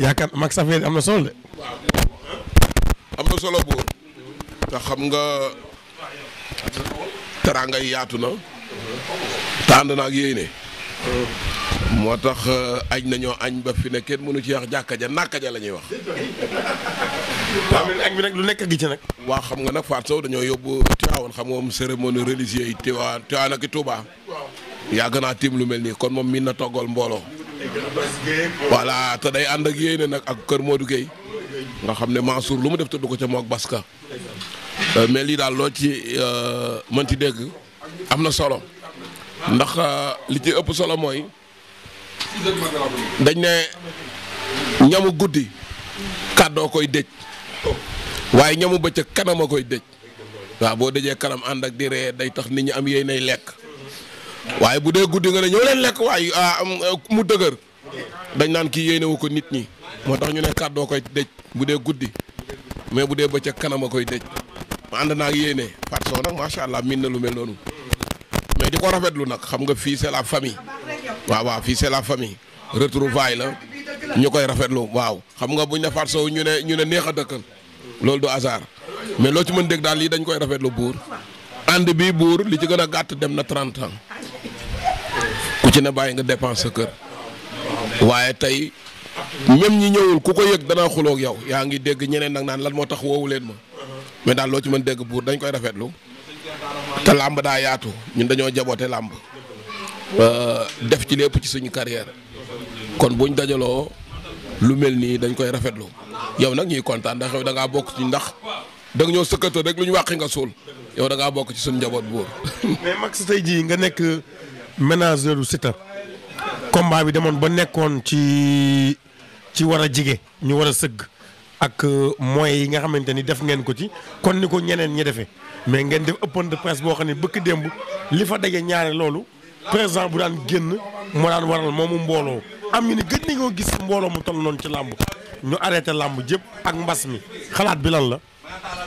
yaakaar mag safee am na solo de. am na solo buur te xam nga teraanga yi yaatu na tànd na ak yéene moo tax añ nañoo añ ba fi ne kenn mënu ci wax jàkka ja nàkka ja la ñuy wax. waaw añ bi nag lu nekk gi ci nag. waa xam nga nag Fatou Sow dañoo yóbbu Tiwaawan xam nga moom cérémonie religieuse yi Tiwaawan ak Touba yàgg naa tiim lu mel nii kon moom miin na toggal mbooloo. voilà te day ànd ak yéene nag ak kër Modou Gueye nga xam ne Mansour lu mu def tudd ko ca moog Baska mais lii daal loo ci mën ci dégg am na solo ndax li ci ëpp solo mooy dañ ne ñamu guddi kàddoo koy dëj waaye ñamu bëccëg kanam a koy dëj waaw boo dëjee kanam ànd ak di ree day tax nit ñi am yéenay lekk waaye bu dee guddi nga ne ñëw leen lekk waaye mu dëgër dañ naan kii yéenewu ko nit ñi moo tax ñu ne kàddoo koy dëj bu dee guddi mais bu dee bëccëg kanam a koy dëj ma ànd naa ak yéene Fatou Sow nag macha allah min na lu mel noonu mais di ko rafetlu nag xam nga fii c'est la famille waaw fii c'est la famille retrouvaille la ñu koy rafetlu waaw xam nga buñ ne Fatou Sow ñu ne neex a dëkkal loolu du hasard mais loo ci mën dégg daal lii dañ koy rafetlu buur ànd bi buur li ci gën a gàtt dem na 30 ans ku ci ne bàyyi nga dépense sa kër waaye tey même ñi ñëwul ku ko yëg danaa xuloog yow yaa ngi dégg ñeneen nag naan lan moo tax woowu leen ma mais daal loo ci mën dégg buur dañ koy rafetlu te làmb daa yaatu ñun dañoo jaboote làmb def ci lépp ci suñu carrière kon buñ dajaloo lu mel nii dañ koy rafetlu yow nag ñuy kontaan ndax yow da ngaa bokk ci ndax da nga ñoo sëkkatoo rek lu ñu wàqi nga suul yow da ngaa bokk ci suñu njaboot buur. mais Max tey jii nga nekk ménageur u Siteu combat bi demoon ba nekkoon ci war a jige ñu war a sëgg ak moyens yi nga xamante ni def ngeen ko ci kon ni ko ñeneen ñi defee mais ngeen def open de presse boo xam ne bëkk démb li fa daje ñaare loolu président bu daan génn moo daan waral moomu mbooloo am ñu ni gëj nañoo gis mbooloo mu toll noonu ci làmb ñu arrêté làmb jëpp ak mbas mi xalaat bi lan la.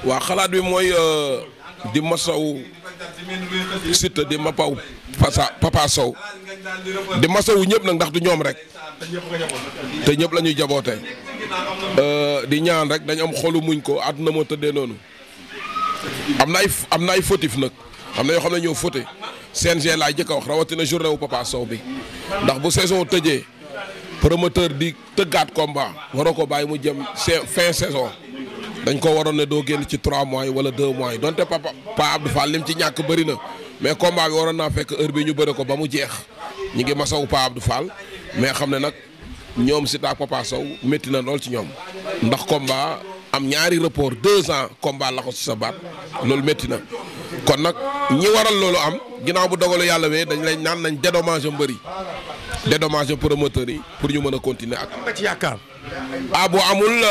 waaw xalaat bi mooy di masaw Siteu di mapaw Papa Sow di masawu ñëpp nag ndax du ñoom rek te ñëpp la ñuy jaboote di ñaan rek dañ am xolu muñ ko àdduna moo tëddee noonu am na ay fautif nag am na yoo xam ne ñoo fauté CNG laay jëkk a wax rawatina journée wu Papa Sow bi ndax bu saison tëjee promoteur di tëggaat combat waroo ko bàyyi mu jëm fin saison dañ ko waroon ne doo génn ci 3 mois yi wala 2 mois yi donte Pa Abdou Fall lim ci ñàkk bëri na mais combat bi waroon naa fekk heure bi ñu bëre ko ba mu jeex ñi ngi masawu Pa Abdou Fall mais xam ne nag ñoom Siteu ak Papa Sow métti na lool ci ñoom ndax combat am ñaari report 2 ans combat la ko ci sa baat loolu métti na kon nag ñi waral loolu am ginnaaw bu dogalu yàlla wee dañ lay naan nañ dédommager mbëri dédommager promoteurs yi pour ñu mën a continuer ak. am nga ci yaakaar. bu amul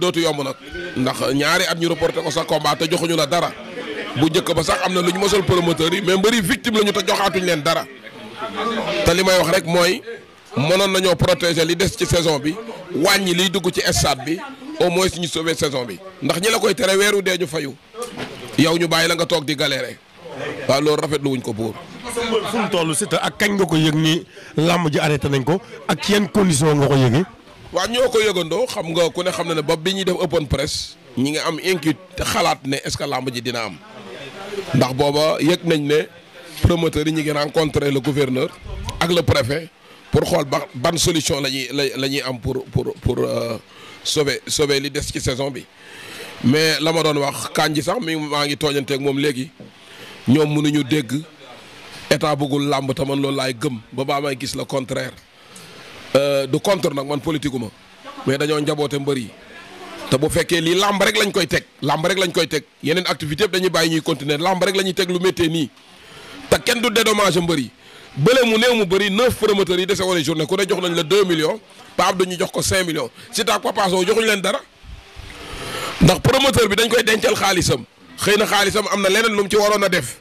dootu yomb nag ndax ñaari at ñu reporté ko sa combat te joxuñu la dara bu njëkk ba sax am na lu ñu mosal promoteurs yi mais mbëri victime la ñu te joxaatuñ leen dara te li may wax rek mooy mënoon nañoo protéger li des ci saison bi wàññi liy dugg ci stade bi au moins ñu sauver saison bi ndax ñi la koy tere weeru dee ñu fayu yow ñu bàyyi la nga toog di galérer waaw loolu rafetlu wuñ ko buur. fu mu toll Siteu ak kañ nga ko yëg ni làmb ji arrêté nañ ko ak ci yenn condition nga ko yëgee. waaw ñoo ko yëgandoo xam nga ku ne xam na ne ba bi ñuy def open press ñi nga am inquiétude xalaat ne est-ce que làmb ji dina am ndax booba yëg nañ ne promoteurs yi ñu ngi rencontrer le gouverneur ak le préfet pour xool ban solution la ñuy am pour sauver li des ci saison bi mais la ma doon wax Kandji sax maa ngi tooñanteeg moom léegi ñoom mënuñu dégg état bëggul làmb te man loolu laay gëm ba baa may gis le contraire. du contre nag man politique ma mais dañoo njaboote mbër yi te bu fekkee lii làmb rek lañ koy teg yeneen activité yëpp dañuy bàyyi ñuy continuer làmb rek la ñuy teg lu méttee nii te kenn du dédommage mbër yi bële mu néew mu bëri 9 promoteurs yi dese woon journée ku ne jox nañ la 2 millions Pape Abdou ñu jox ko 5 millions Siteu ak Papa Sow joxuñu leen dara ndax promoteur bi dañ koy dencal xaalisam xëy na xaalisam am na leneen lu mu ci waroon a def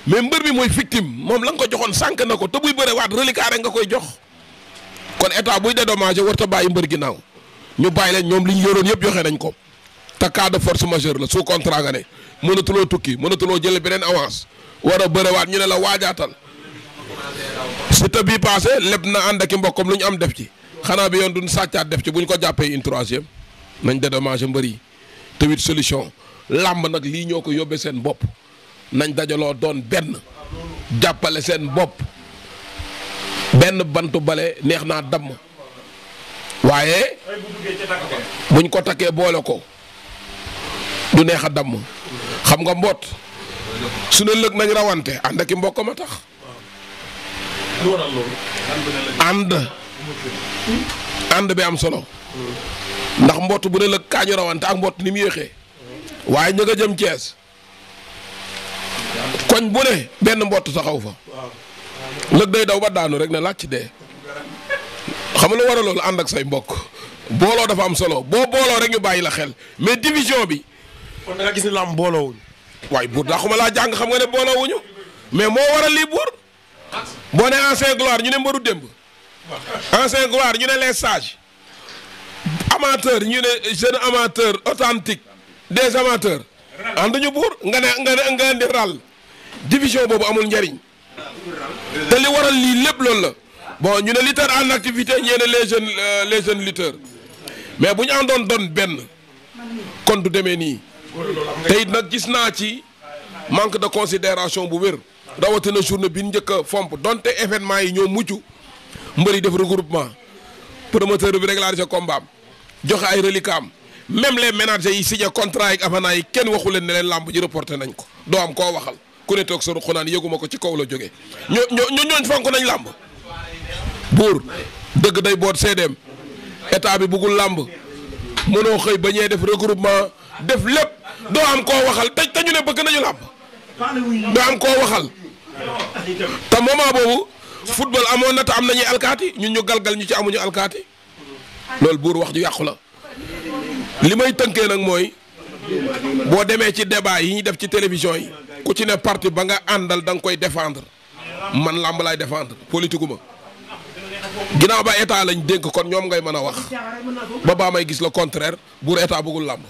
mais mbër bi mooy victime moom la nga ko joxoon sànq na ko te buy bëre waat reliquat rek nga koy jox. kon état buy dédommagé warut a bàyyi mbër ginnaaw ñu bàyyi leen ñoom li ñu yoroon yëpp joxe nañ ko te cas de force majeure la sous contrat nga ne mënatuloo tukki mënatuloo jëlee beneen avance war a bërewaat ñu ne la waajaatal Siteu bii passé lépp na ànd ak i mbokkam lu ñu am def ci xanaa bi yoon duñ sàccaat def ci bu ñu ko jàppee une troisième nañ dédommagé mbër yi te wit solution làmb nag lii ñoo ko yóbbee seen bopp nañ dajaloo doon benn jàppale seen bopp benn bantu bale neex naa damm waaye buñ ko takkee boole ko du neex a damm xam nga mboot su ne lëg nañ rawante ànd ak i mbokk ma tax ànd bi am solo ndax mbott bu ne lëg kaañu rawante ak mbott ni mu yéexee waaye ña nga jëm Thiès koñ bu ne benn mbott taxaw fa lëg day daw ba daanu rek ne làcc dee xam nga lu war a loolu ànd ak say mbokk booloo dafa am solo boo booloo rek ñu bàyyi la xel mais division bi. kon da nga gis ni lamb booloo wuñ. waaye buur daxuma laa jàng xam nga ne booloo wuñu mais moo waral lii buur boo ne ancien gloire ñu ne mbaru démb ancien gloire ñu ne les sages amateur ñu ne jeune amateur authentique des amateurs ànduñu buur nga indi ral division boobu amul njariñ te li waral lii lépp loolu la bon ñu ne lutteur en activité ñee ne les jeunes lutteurs mais bu ñu àndoon doon benn kon du demee nii te it nag gis naa ci manque de considération bu wér rawatina journée bi njëkk a fomp donte événement yi ñoo mujj mbëri def regroupement promoteur bi régulariser combat am joxe ay reliquats am même les managers yi signé contrat yi avenant yi kenn waxu leen ne leen làmb ji reporté nañ ko doo am koo waxal ku ne toog sa ruq naan yëguma ko ci kaw la jógee ñooñ fonk nañ làmb buur dëgg day boot CDM état bi bëggul làmb mënoo xëy ba ñee def regroupement def lépp doo am koo waxal te ñu ne bëgg nañu làmb doo am koo waxal te moment boobu football amoon na te am nañuy alkaati ñun ñu galgal ñu ci amuñu alkaati loolu buur wax ju yàqu la li may tënkee nag mooy boo demee ci débat yi ñuy def ci télévision yi ku ci ne parti ba nga àndal da nga koy défendre man làmb laay défendre politique ma ginnaaw ba état lañ dénk kon ñoom ngay mën a wax ba baa may gis le contraire buur état bëggul làmb.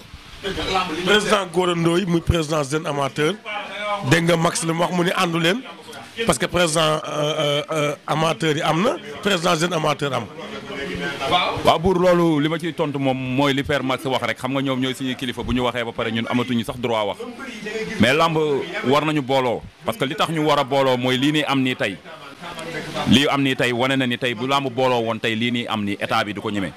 président Gora Ndoye muy président jeune amateur dégg nga Max li mu wax mu ni àndu leen parce que président amateur yi am na président jeune amateur am. waaw buur loolu li ma ciy tontu moom mooy li père Max wax rek xam nga ñoom ñooy suñuy kilifa bu ñu waxee ba pare ñun amatuñu sax droit wax mais làmb war nañu booloo parce que li tax ñu war a booloo mooy lii nii am nii tey lii am nii tey wane na ni tey bu làmb booloo woon tey lii nii am nii état bi du ko ñeme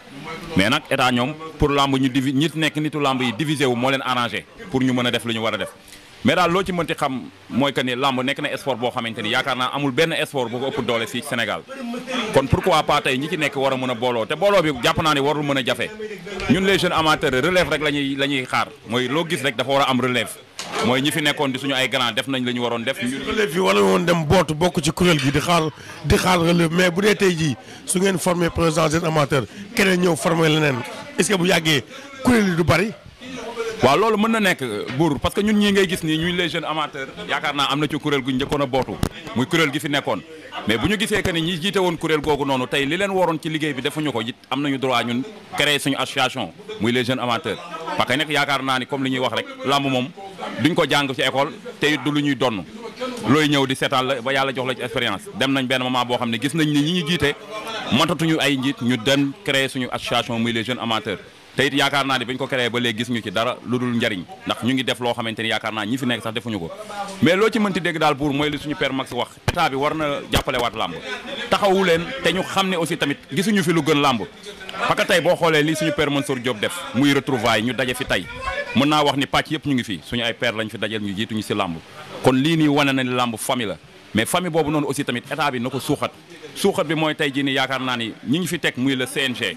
mais nag état ñoom pour làmb ñu ñi nekk nitu làmb yi divisé wu moo leen arrangé pour ñu mën a def lu ñu war a def mais daal loo ci mënti xam mooy que ni làmb nekk na sport boo xamante ni yaakaar naa amul benn sport bu ko ëpp doole fii Sénégal kon pourquoi pas tey ñi ci nekk war a mën a booloo te booloo bi jàpp naa ne warul mën a jafe ñun les jeunes amateurs relève rek la ñuy xaar mooy loo gis rek dafa war a am relève mooy ñi fi nekkoon di suñu ay grand def nañ la ñu waroon def. relève yi wala woon dem bootu bokk ci kuréel gi di xaar relève mais bu dee tey jii su ngeen formé président jeune amateur keneen ñëw formé leneen est-ce que bu yàggee kuréel yi du bari. waaw loolu mën na nekk buur parce que ñun ñii ngay gis nii ñuy les jeunes amateurs yaakaar naa am na ci kuréel gu njëkkoon a bootu muy kuréel gi fi nekkoon mais bu ñu gisee que ni ñi jiite woon kuréel googu noonu tey li leen waroon ci liggéey bi defuñu ko it am nañu droit ñun créer suñu association muy les jeunes amateurs parce que nag yaakaar naa ni comme li ñuy wax rek lamb moom duñ ko jàng ci école te it du lu ñuy donn looy ñëw di seetaan la ba yàlla jox la ci expérience dem nañ benn moment boo xam ne gis nañ ni ñi ñu jiite matatuñu ay njiit ñu dem créer suñu association muy les jeunes amateurs te it yaakaar naa ni bañ ko créé ba léegi gis ñu ci dara lu dul njariñ ndax ñu ngi def loo xamante ni yaakaar naa ñi fi nekk sax defuñu ko mais loo ci mënti dégg daal buur mooy li suñu père Max wax état bi war na jàppale waat làmb taxawu leen te ñu xam ne aussi tamit gisuñu fi lu gën làmb parce que tey boo xoolee lii suñu père Mansour Diop def muy retrouvailles ñu daje fi tey mën naa wax ni pàcc yëpp ñu ngi fi suñu ay père lañ fi dajal ñu jiituñu si làmb kon lii nii wane na ni làmb famille la mais famille boobu noonu aussi tamit état bi na ko suuxat bi mooy tey jii nii yaakaar naa ni ñi ñu fi teg muy le CNG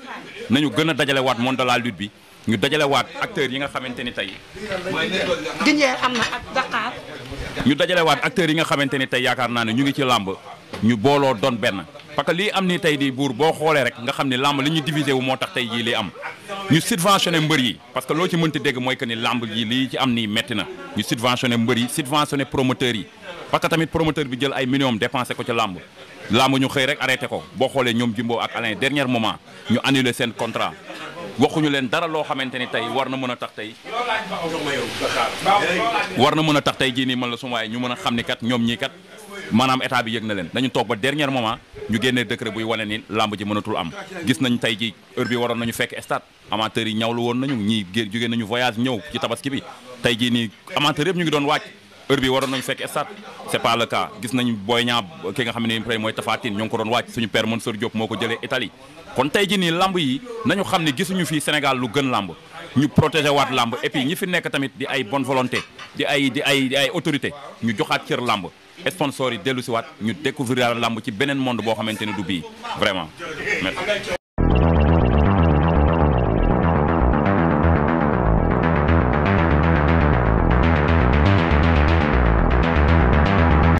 nañu gën a dajale waat monde de la lutte bi ñu dajale waat acteurs yi nga xamante ni tey. Guinière am na ak Dakar. ñu dajale waat acteurs yi nga xamante ni tey yaakaar naa ne ñu ngi ci làmb ñu booloo doon benn parce que lii am ni tey di buur boo xoolee rek nga xam ne làmb li ñuy divisé wu moo tax tey jii lii am ñu subventionné mbër yi parce que loo ci mënti dégg mooy que ni làmb ji lii ci am nii metti na ñu subventionné mbër yi subventionné promoteurs yi parce que tamit promoteur bi jël ay millions dépensé ko ci làmb ñu xëy rek arrêté ko boo xoolee ñoom Jimbo ak Alain dernier moment ñu annulé seen contrat waxuñu leen dara loo xamante ni tey war na mën a tax tey jii nii man la suma waaye ñu mën a xam ni kat ñoom ñii kat maanaam état bi yëg na leen dañu toog ba dernier moment ñu génnee décret buy wane ni lamb ji mënatul am gis nañ tey ji heure bi waroon nañu fekk stade amateurs yi ñawlu woon nañu ñii jógee nañu voyage ñëw ci tabaski bi tey jii nii amateurs yëpp ñu ngi doon wàcc heure bi waroon nañu fekk stade c'est pas le cas gis nañu Boy Niang ki nga xam ne ni mooy Tapha Tine ñoo ngi ko doon wàcc suñu père Mansour Diop moo ko jëlee Italie kon tey jii nii lamb yi nañu xam ne gisuñu fii Sénégal lu gën lamb ñu protéger waat lamb et puis ñi fi nekk tamit di ay bonne volonté di ay autorité ñu joxaat cër lamb sponsors yi dellu si waat ñu découvrir lamb ci beneen monde boo xamante ne du bii vraiment merci